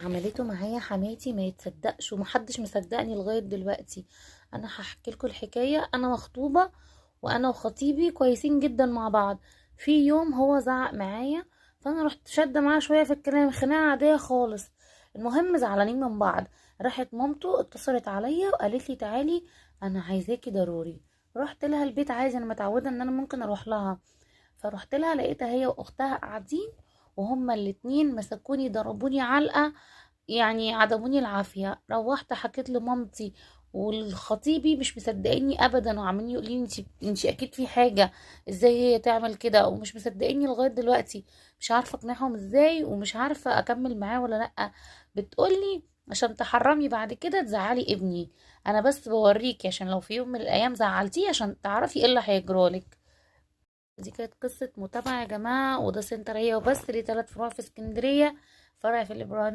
عملته معايا حماتي ما يتصدقش، ومحدش مصدقني لغاية دلوقتي. انا هحكي لكم الحكاية. انا مخطوبة وانا وخطيبي كويسين جدا مع بعض. في يوم هو زعق معايا، فانا رحت شادة معاه شوية في الكلام، خناقة عادية خالص. المهم زعلانين من بعض. راحت مامته اتصلت عليا وقالت لي تعالي، انا عايزاكي ضروري. رحت لها البيت عادي، انا متعودة ان انا ممكن اروح لها. فرحت لها لقيتها هي واختها قاعدين، وهما الاتنين مسكوني ضربوني علقة، يعني عدموني العافية. روحت حكيت لمامتي والخطيبي مش مصدقيني ابدا، وعمالين يقولوا لي انتي اكيد في حاجة، ازاي هي تعمل كده، ومش مصدقيني لغاية دلوقتي. مش عارفة اقنعهم ازاي، ومش عارفة اكمل معاه ولا لأ. بتقولي عشان تحرمي بعد كده تزعلي ابني. انا بس بوريكي عشان لو في يوم من الايام زعلتيه عشان تعرفي ايه اللي هيجرالك. دي كانت قصة متابعة يا جماعة، وده سنتر هي وبس، ليه 3 فروع في اسكندرية، فرع في الإبراهيمية